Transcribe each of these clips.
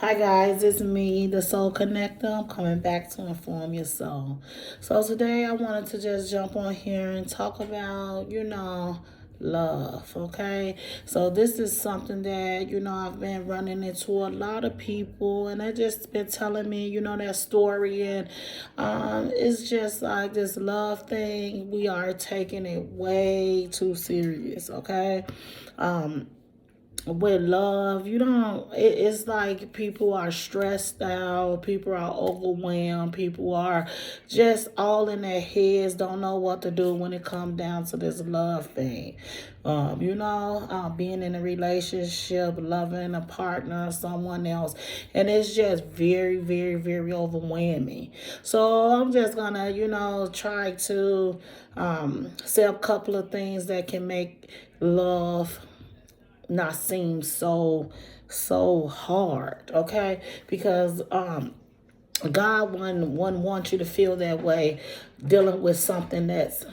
Hi guys, it's me, the Soul Connector. I'm coming back to inform your soul. So today I wanted to just jump on here and talk about, love, okay? So this is something that, I've been running into a lot of people and they just been telling me, their story and it's just like this love thing. We are taking it way too serious, okay? With love, it's like people are stressed out, people are overwhelmed, people are just all in their heads, don't know what to do when it comes down to this love thing. Being in a relationship, loving a partner, someone else, and it's just very, very, very overwhelming. So I'm just gonna, try to say a couple of things that can make love not seem so hard, okay? Because God wouldn't want you to feel that way dealing with something that's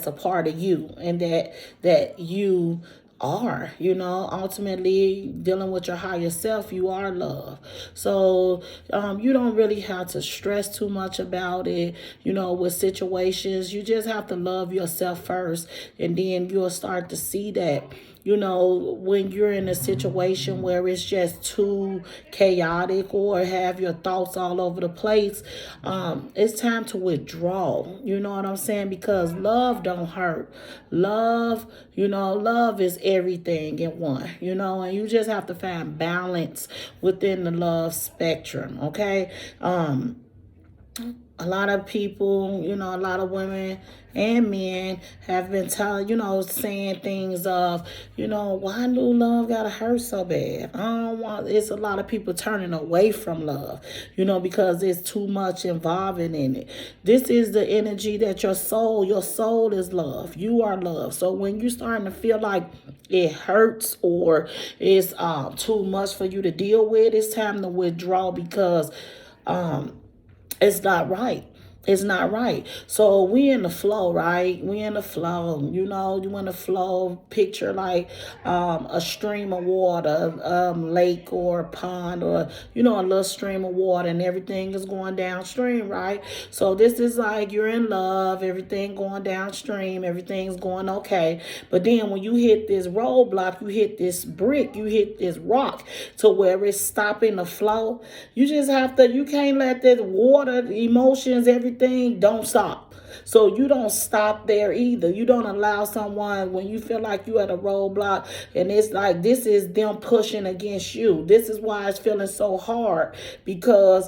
a part of you and that you are, ultimately dealing with your higher self. You are love. So you don't really have to stress too much about it, with situations. You just have to love yourself first, and then you'll start to see that, when you're in a situation where it's just too chaotic or have your thoughts all over the place, it's time to withdraw. You know what I'm saying? Because love don't hurt. Love is everything in one, and you just have to find balance within the love spectrum, okay? A lot of people, a lot of women and men have been telling, saying things of, why do love gotta hurt so bad? I don't want, it's a lot of people turning away from love, because there's too much involving in it. This is the energy that your soul is love. You are love. So when you're starting to feel like it hurts or it's too much for you to deal with, it's time to withdraw because it's not right. It's not right. So we in the flow, right? We in the flow. You in the flow. Picture like a stream of water, lake or a pond or, a little stream of water and everything is going downstream, right? So this is like you're in love, everything going downstream, everything's going okay. But then when you hit this roadblock, you hit this brick, you hit this rock to where it's stopping the flow. You can't let this water, emotions, everything don't stop. So you don't stop there either. You don't allow someone when you feel like you at a roadblock and it's like this is them pushing against you. This is why it's feeling so hard because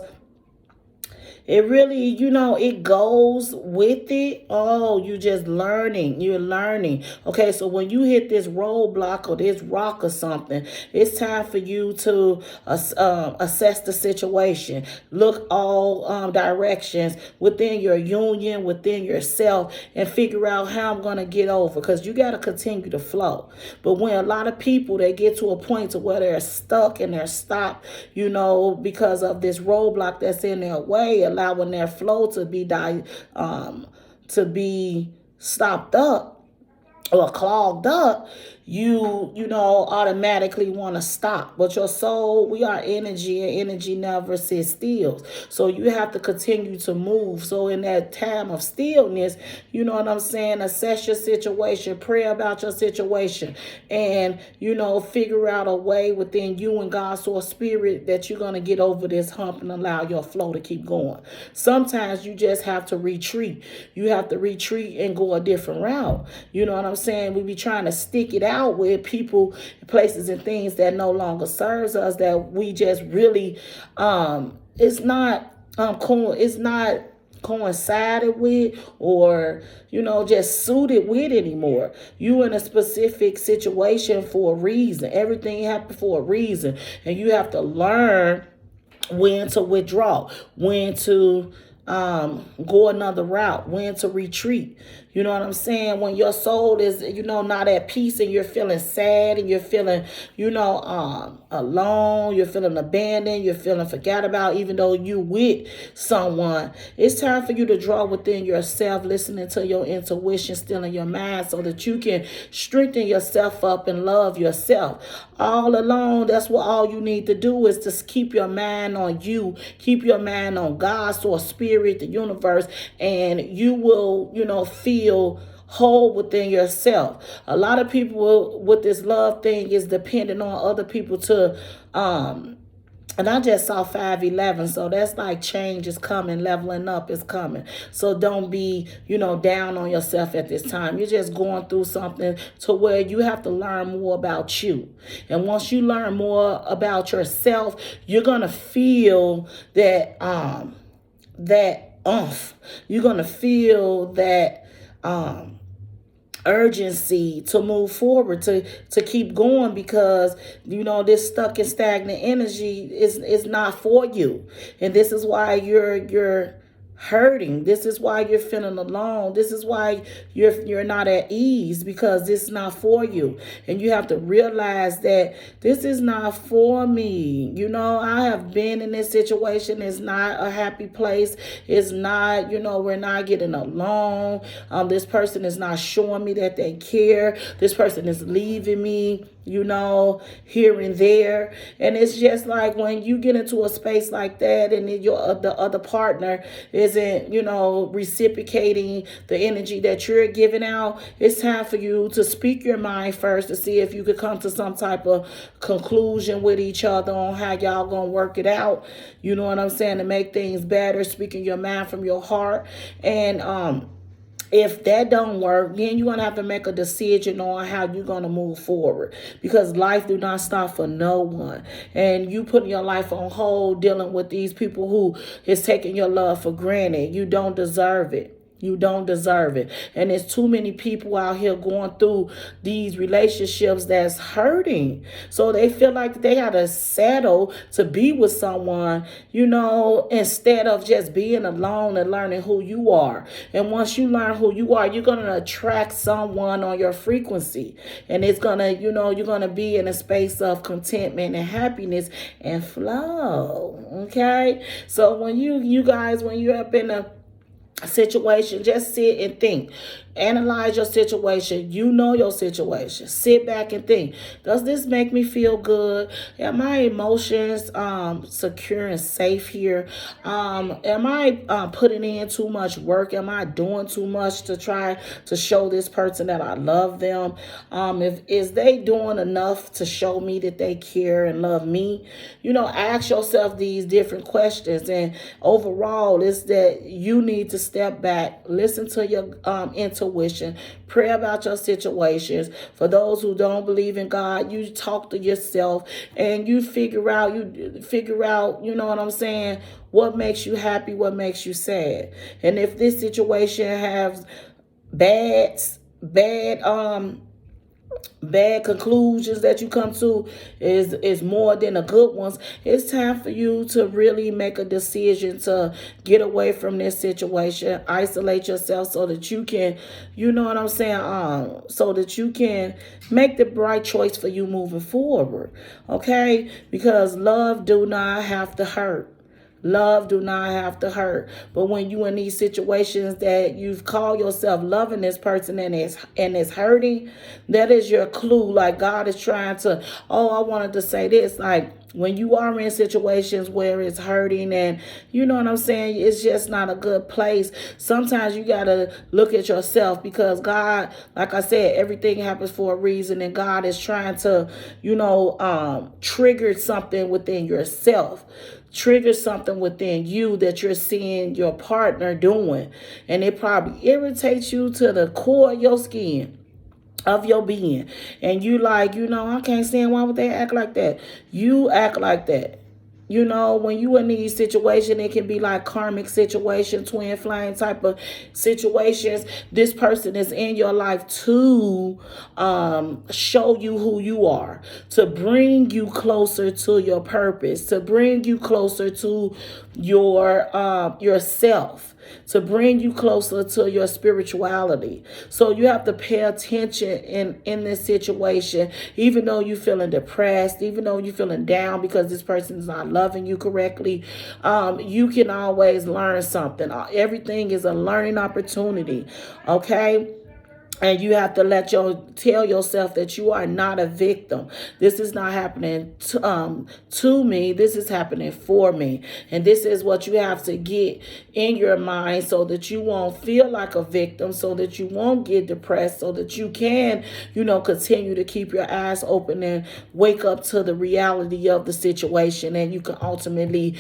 it really, it goes with it. Oh, you just learning. You're learning. Okay, so when you hit this roadblock or this rock or something, it's time for you to assess the situation. Look all directions within your union, within yourself, and figure out how I'm going to get over. Because you got to continue to flow. But when a lot of people, they get to a point to where they're stuck and they're stopped, because of this roadblock that's in their way, allowing their flow to be stopped up or clogged up, you automatically want to stop. But your soul, we are energy, and energy never sits still. So you have to continue to move. So in that time of stillness, you know what I'm saying, assess your situation, pray about your situation, and figure out a way within you and God's source spirit that you're going to get over this hump and allow your flow to keep going. Sometimes you just have to retreat. You have to retreat and go a different route. You know what I'm saying? We be trying to stick it out with people, places, and things that no longer serves us, that we just really it's not cool. It's not coincided with or just suited with anymore. You in a specific situation for a reason. Everything happened for a reason, and you have to learn when to withdraw, when to go another route, when to retreat. You know what I'm saying? When your soul is, not at peace, and you're feeling sad, and you're feeling, alone, you're feeling abandoned, you're feeling forgot about, even though you with someone, it's time for you to draw within yourself, listening to your intuition still in your mind, so that you can strengthen yourself up and love yourself. All alone, that's what all you need to do is to keep your mind on you, keep your mind on God, source, spirit, the universe, and you will, feel whole within yourself. A lot of people with this love thing is dependent on other people to and I just saw 511. So that's like change is coming, leveling up is coming. So don't be, down on yourself at this time. You're just going through something to where you have to learn more about you. And once you learn more about yourself, you're going to feel that you're going to feel that urgency to move forward, to keep going, because this stuck and stagnant energy is not for you. And this is why you're hurting. This is why you're feeling alone. This is why you're not at ease, because this is not for you. And you have to realize that this is not for me. I have been in this situation. It's not a happy place. It's not, we're not getting along. This person is not showing me that they care. This person is leaving me, here and there. And it's just like when you get into a space like that, and then the other partner isn't, reciprocating the energy that you're giving out, it's time for you to speak your mind first, to see if you could come to some type of conclusion with each other on how y'all gonna work it out. You know what I'm saying? To make things better, speaking your mind from your heart. And if that don't work, then you're going to have to make a decision on how you're going to move forward, because life do not stop for no one. And you putting your life on hold dealing with these people who is taking your love for granted. You don't deserve it. You don't deserve it. And there's too many people out here going through these relationships that's hurting. So they feel like they got to settle to be with someone, instead of just being alone and learning who you are. And once you learn who you are, you're going to attract someone on your frequency. And it's going to, you're going to be in a space of contentment and happiness and flow. Okay? So when when you're up in a situation, just sit and think. Analyze your situation. Your situation. Sit back and think. Does this make me feel good? Are my emotions secure and safe here? Am I putting in too much work? Am I doing too much to try to show this person that I love them? Is they doing enough to show me that they care and love me? Ask yourself these different questions. And overall, it's that you need to step back, listen to your intuition, pray about your situations. For those who don't believe in God, you talk to yourself and you figure out, you know what I'm saying, what makes you happy, what makes you sad. And if this situation has bad conclusions that you come to is more than the good ones, it's time for you to really make a decision to get away from this situation, isolate yourself, so that you can, so that you can make the right choice for you moving forward. Okay? Because love do not have to hurt. Love do not have to hurt. But when you in these situations that you've called yourself loving this person and it's hurting, that is your clue. Like God is trying to, I wanted to say this, like when you are in situations where it's hurting and you know what I'm saying, it's just not a good place. Sometimes you got to look at yourself, because God, like I said, everything happens for a reason, and God is trying to, trigger something within yourself. Trigger something within you that you're seeing your partner doing, and it probably irritates you to the core of your skin, of your being, and you like, I can't stand, why would they act like that? You act like that. You know, when you in these situations, it can be like karmic situation, twin flame type of situations. This person is in your life to show you who you are, to bring you closer to your purpose, to bring you closer to yourself, to bring you closer to your spirituality. So you have to pay attention in this situation, even though you're feeling depressed, even though you're feeling down because this person is not loving you correctly. You can always learn something. Everything is a learning opportunity. Okay. And you have to tell yourself that you are not a victim. This is not happening to me. This is happening for me. And this is what you have to get in your mind so that you won't feel like a victim, so that you won't get depressed, so that you can, continue to keep your eyes open and wake up to the reality of the situation. And you can ultimately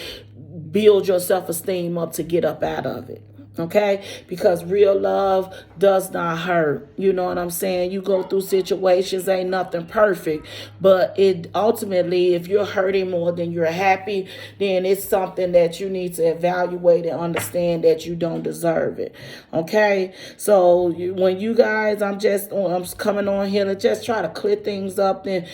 build your self-esteem up to get up out of it. Okay, because real love does not hurt. You know what I'm saying? You go through situations, ain't nothing perfect, but it ultimately, if you're hurting more than you're happy, then it's something that you need to evaluate and understand that you don't deserve it. Okay, so when you guys, I'm coming on here to just try to clear things up and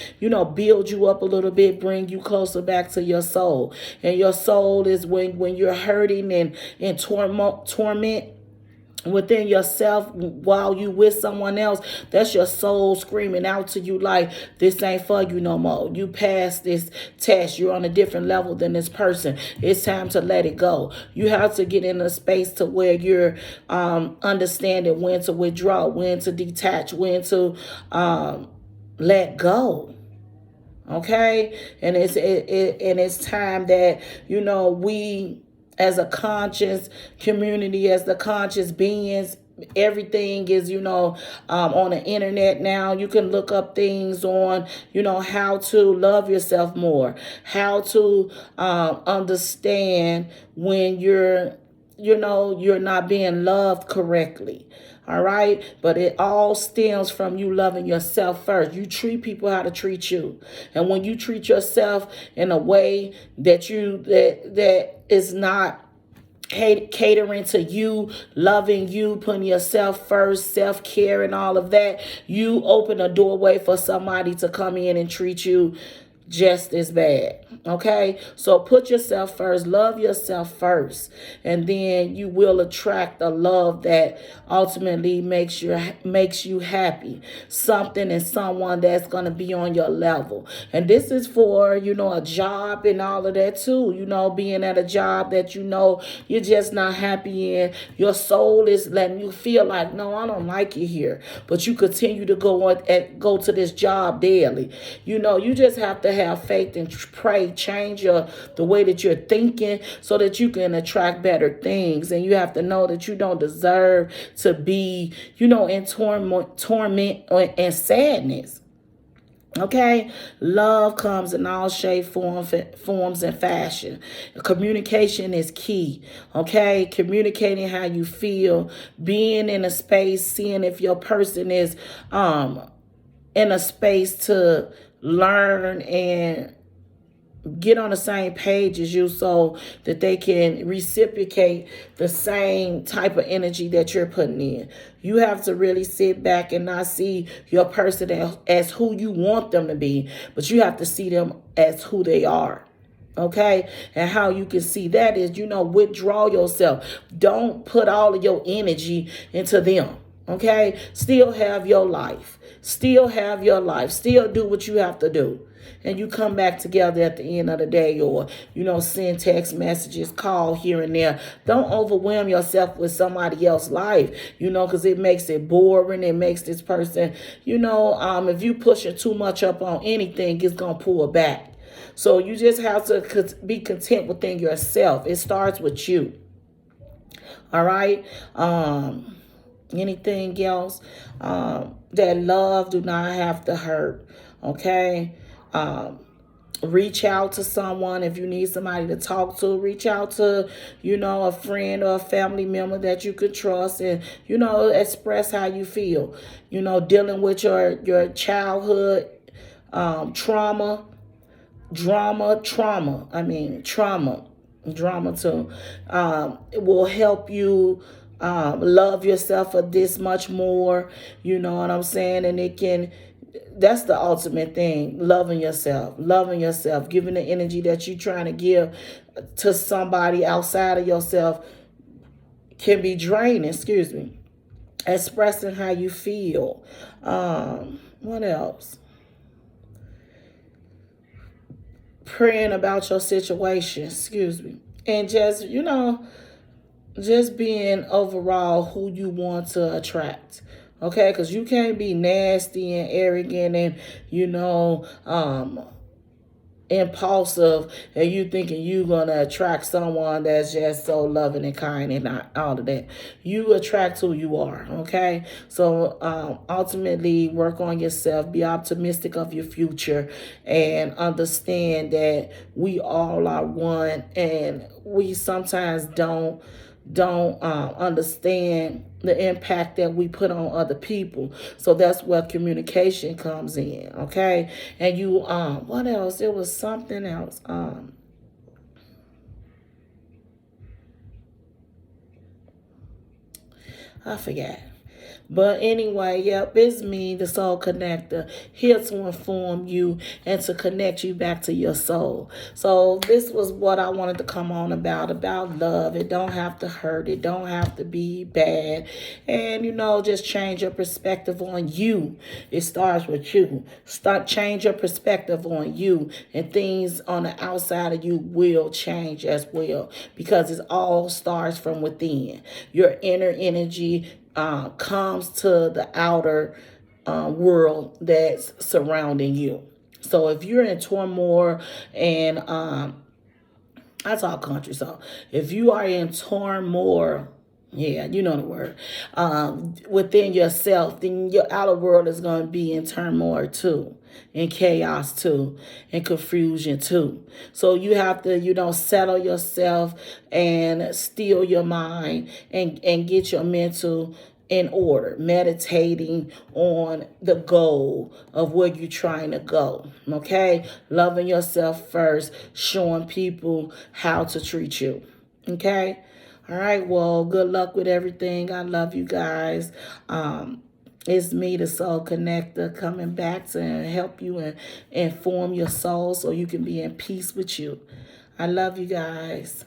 build you up a little bit, bring you closer back to your soul. And your soul is when you're hurting and in torment within yourself while you with someone else. That's your soul screaming out to you like, this ain't for you no more. You passed this test. You're on a different level than this person. It's time to let it go. You have to get in a space to where you're understanding when to withdraw, when to detach, when to let go. Okay, and it's time that we, as a conscious community, as the conscious beings, everything is on the internet now. You can look up things on how to love yourself more, how to understand when you're not being loved correctly. All right. But it all stems from you loving yourself first. You treat people how to treat you. And when you treat yourself in a way that that is not catering to you, loving you, putting yourself first, self-care and all of that, you open a doorway for somebody to come in and treat you just as bad. Okay, so put yourself first, love yourself first, and then you will attract a love that ultimately makes you happy. Something and someone that's going to be on your level. And this is for a job and all of that too. Being at a job that you're just not happy in. Your soul is letting you feel like, no, I don't like you here, but you continue to go to this job daily. You just have to have faith and pray, change the way that you're thinking so that you can attract better things. And you have to know that you don't deserve to be, in torment and sadness. Okay, love comes in all shape, forms, and fashion. Communication is key. Okay, communicating how you feel, being in a space, seeing if your person is in a space to learn and get on the same page as you so that they can reciprocate the same type of energy that you're putting in. You have to really sit back and not see your person as who you want them to be, but you have to see them as who they are. Okay, and how you can see that is, withdraw yourself. Don't put all of your energy into them. Okay, still have your life. Still have your life. Still do what you have to do. And you come back together at the end of the day, or, send text messages, call here and there. Don't overwhelm yourself with somebody else's life, because it makes it boring. It makes this person, if you pushing too much up on anything, it's going to pull back. So you just have to be content within yourself. It starts with you. All right. Anything else? That love do not have to hurt. Okay. Reach out to someone if you need somebody to talk to. Reach out to, a friend or a family member that you could trust and, express how you feel. Dealing with your childhood trauma. Drama too. It will help you love yourself a this much more. You know what I'm saying? And it can, that's the ultimate thing, loving yourself, giving the energy that you're trying to give to somebody outside of yourself can be draining. Excuse me. Expressing how you feel. What else? Praying about your situation. Excuse me. And just, just being overall who you want to attract. Okay, because you can't be nasty and arrogant and, impulsive, and you thinking you gonna attract someone that's just so loving and kind and not all of that. You attract who you are. Okay, so ultimately work on yourself, be optimistic of your future, and understand that we all are one, and we sometimes don't understand the impact that we put on other people. So that's where communication comes in. Okay, and you what else? It was something else. I forgot. But anyway, yep, it's me, the soul connector, here to inform you and to connect you back to your soul. So this was what I wanted to come on about love. It don't have to hurt. It don't have to be bad. And, just change your perspective on you. It starts with you. Change your perspective on you, and things on the outside of you will change as well, because it all starts from within. Your inner energy comes to the outer world that's surrounding you. So if you're in turmoil and I talk country, so if you are in turmoil, yeah, you know the word, within yourself, then your outer world is going to be in turmoil too, in chaos too, in confusion too. So you have to, settle yourself and still your mind, and get your mental in order, meditating on the goal of where you're trying to go. Okay, loving yourself first, showing people how to treat you. Okay, all right, well, good luck with everything. I love you guys. It's me, the soul connector, coming back to help you and inform your soul so you can be in peace with you. I love you guys.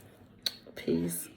Peace.